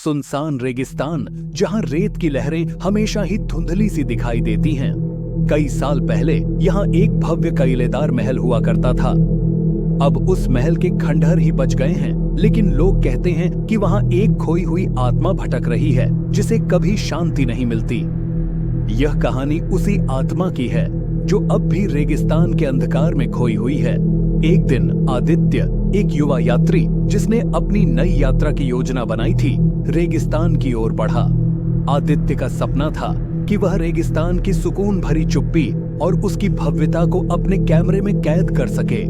सुनसान रेगिस्तान जहां रेत की लहरें हमेशा ही धुंधली सी दिखाई देती हैं। कई साल पहले यहाँ एक भव्य किलेदार महल हुआ करता था। अब उस महल के खंडहर ही बच गए हैं, लेकिन लोग कहते हैं कि वहाँ एक खोई हुई आत्मा भटक रही है जिसे कभी शांति नहीं मिलती। यह कहानी उसी आत्मा की है जो अब भी रेगिस्तान के अंधकार में खोई हुई है। एक दिन आदित्य, एक युवा यात्री जिसने अपनी नई यात्रा की योजना बनाई थी, रेगिस्तान की ओर बढ़ा। आदित्य का सपना था कि वह रेगिस्तान की सुकून भरी चुप्पी और उसकी भव्यता को अपने कैमरे में कैद कर सके।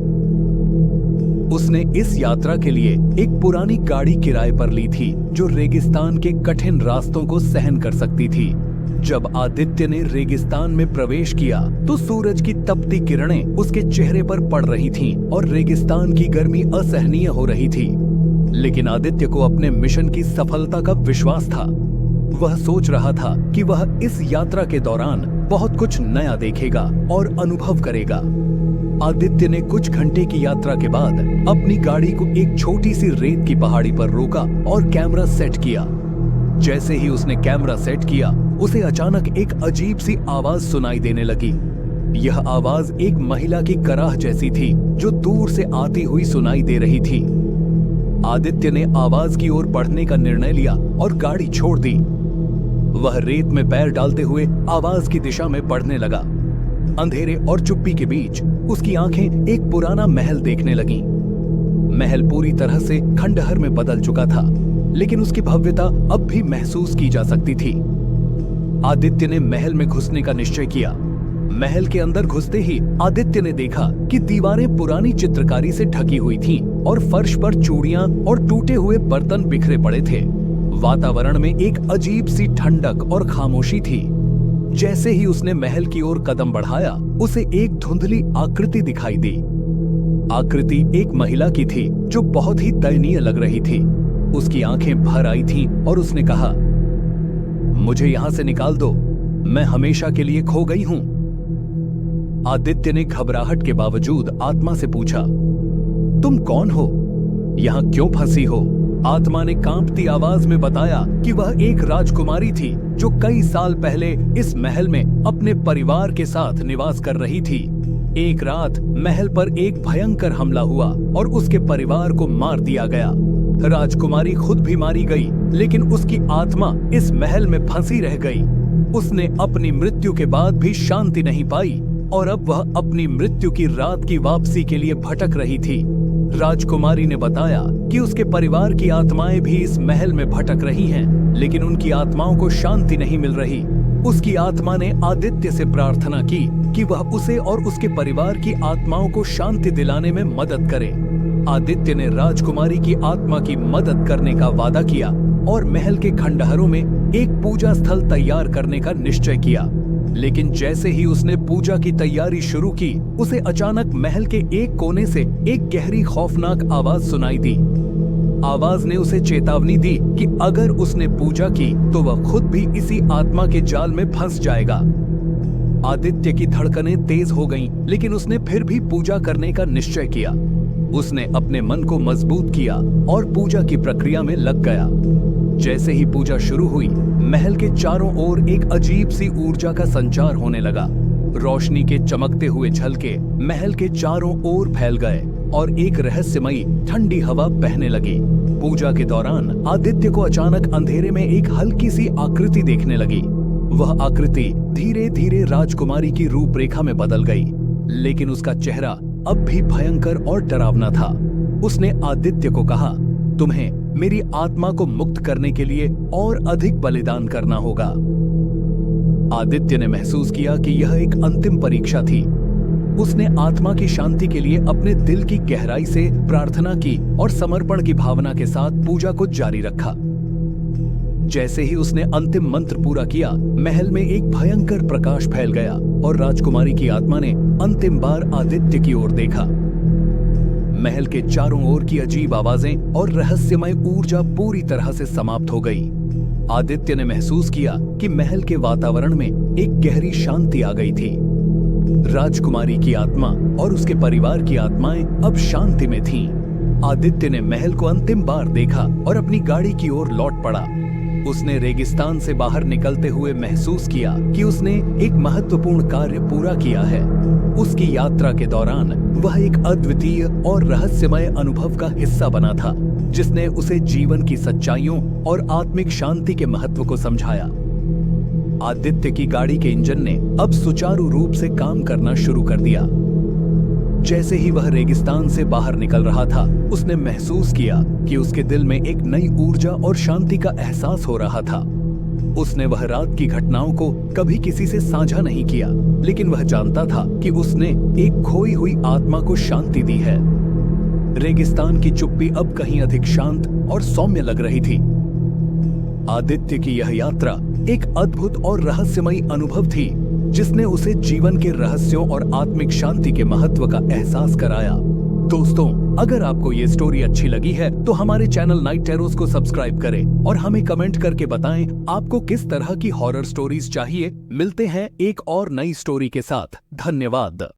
उसने इस यात्रा के लिए एक पुरानी गाड़ी किराए पर ली थी जो रेगिस्तान के कठिन रास्तों को सहन कर सकती थी। जब आदित्य ने रेगिस्तान में प्रवेश किया तो सूरज की तपती किरणें उसके चेहरे पर पड़ रही थीं और रेगिस्तान की गर्मी असहनीय हो रही थी। लेकिन आदित्य को अपने मिशन की सफलता का विश्वास था। वह सोच रहा था कि वह इस यात्रा के दौरान बहुत कुछ नया देखेगा और अनुभव करेगा। आदित्य ने कुछ घंटे की यात्रा के बाद अपनी गाड़ी को एक छोटी सी रेत की पहाड़ी पर रोका और कैमरा सेट किया। जैसे ही उसने कैमरा सेट किया, उसे अचानक एक अजीब सी आवाज सुनाई देने लगी। यह आवाज एक महिला की कराह जैसी थी जो दूर से आती हुई सुनाई दे रही थी। आदित्य ने आवाज की ओर बढ़ने का निर्णय लिया और गाड़ी छोड़ दी। वह रेत में पैर डालते हुए आवाज की दिशा में बढ़ने लगा। अंधेरे और चुप्पी के बीच उसकी आंखें एक पुराना महल देखने लगीं। महल पूरी तरह से खंडहर में बदल चुका था, लेकिन उसकी भव्यता अब भी महसूस की जा सकती थी। आदित्य ने महल में घुसने का निश्चय किया। महल के अंदर घुसते ही आदित्य ने देखा कि दीवारें पुरानी चित्रकारी से ढकी हुई थीं और फर्श पर चूड़ियां और टूटे हुए बर्तन बिखरे पड़े थे। वातावरण में एक अजीब सी ठंडक और खामोशी थी। जैसे ही उसने महल की ओर कदम बढ़ाया, उसे एक धुंधली आकृति दिखाई दी। आकृति एक महिला की थी जो बहुत ही दयनीय लग रही थी। उसकी आंखें भर आई थीं और उसने कहा, मुझे यहां से निकाल दो, मैं हमेशा के लिए खो गई हूं। आदित्य ने घबराहट के बावजूद आत्मा से पूछा, तुम कौन हो? यहां क्यों फंसी हो? आत्मा ने कांपती आवाज में बताया कि वह एक राजकुमारी थी जो कई साल पहले इस महल में अपने परिवार के साथ निवास कर रही थी। एक रात महल पर एक भयंकर हमला हुआ और उसके परिवार को मार दिया गया। राजकुमारी खुद भी मारी गई, लेकिन उसकी आत्मा इस महल में फंसी रह गई। उसने अपनी मृत्यु के बाद भी शांति नहीं पाई और अब वह अपनी मृत्यु की रात की वापसी के लिए भटक रही थी। राजकुमारी ने बताया कि उसके परिवार की आत्माएं भी इस महल में भटक रही हैं, लेकिन उनकी आत्माओं को शांति नहीं मिल रही। उसकी आत्मा ने आदित्य से प्रार्थना की कि वह उसे और उसके परिवार की आत्माओं को शांति दिलाने में मदद करे। आदित्य ने राजकुमारी की आत्मा की मदद करने का वादा किया और महल के खंडहरों में एक पूजा स्थल तैयार करने का निश्चय किया। लेकिन जैसे ही उसने पूजा की तैयारी शुरू की, उसे अचानक महल के एक कोने से एक गहरी खौफनाक आवाज सुनाई दी। आवाज ने उसे चेतावनी दी कि अगर उसने पूजा की तो वह खुद भी इसी आत्मा के जाल में फंस जाएगा। आदित्य की धड़कनें तेज हो गईं, लेकिन उसने फिर भी पूजा करने का निश्चय किया। उसने अपने मन को मजबूत किया और पूजा की प्रक्रिया में लग गया। जैसे ही पूजा शुरू हुई, महल के चारों ओर एक अजीब सी ऊर्जा का संचार होने लगा। रोशनी के चमकते हुए झलके महल के चारों ओर फैल गए और एक रहस्यमयी ठंडी हवा बहने लगी। पूजा के दौरान आदित्य को अचानक अंधेरे में एक हल्की सी आकृति देखने लगी। वह आकृति धीरे धीरे राजकुमारी की रूपरेखा में बदल गई, लेकिन उसका चेहरा अब भी भयंकर और डरावना था। उसने आदित्य को कहा, तुम्हें मेरी आत्मा को मुक्त करने के लिए और अधिक बलिदान करना होगा। आदित्य ने महसूस किया कि यह एक अंतिम परीक्षा थी। उसने आत्मा की शांति के लिए अपने दिल की गहराई से प्रार्थना की और समर्पण की भावना के साथ पूजा को जारी रखा। जैसे ही उसने अंतिम मंत्र पूरा किया, महल में एक भयंकर प्रकाश फैल गया और राजकुमारी की आत्मा ने अंतिम बार आदित्य की ओर देखा। महल के चारों ओर की अजीब आवाजें और रहस्यमय ऊर्जा पूरी तरह से समाप्त हो गई। आदित्य ने महसूस किया कि महल के वातावरण में एक गहरी शांति आ गई थी। राजकुमारी की आत्मा और उसके परिवार की आत्माएं अब शांति में थीं। आदित्य ने महल को अंतिम बार देखा और अपनी गाड़ी की ओर लौट पड़ा। उसने रेगिस्तान से बाहर निकलते हुए महसूस किया कि उसने एक महत्वपूर्ण कार्य पूरा किया है। उसकी यात्रा के दौरान वह एक अद्वितीय और रहस्यमय अनुभव का हिस्सा बना था, जिसने उसे जीवन की सच्चाइयों और आत्मिक शांति के महत्व को समझाया। आदित्य की गाड़ी के इंजन ने अब सुचारू रूप से काम करना शुरू कर दिया। जैसे ही वह रेगिस्तान से बाहर निकल रहा था, उसने महसूस किया कि उसके दिल में एक नई ऊर्जा और शांति का एहसास हो रहा था। उसने वह रात की घटनाओं को कभी किसी से साझा नहीं किया, लेकिन वह जानता था कि उसने एक खोई हुई आत्मा को शांति दी है। रेगिस्तान की चुप्पी अब कहीं अधिक शांत और सौम्य लग रही थी। आदित्य की यह यात्रा एक अद्भुत और रहस्यमयी अनुभव थी, जिसने उसे जीवन के रहस्यों और आत्मिक शांति के महत्व का एहसास कराया। दोस्तों, अगर आपको ये स्टोरी अच्छी लगी है तो हमारे चैनल नाइट टेरोस को सब्सक्राइब करें और हमें कमेंट करके बताएं आपको किस तरह की हॉरर स्टोरीज चाहिए। मिलते हैं एक और नई स्टोरी के साथ। धन्यवाद।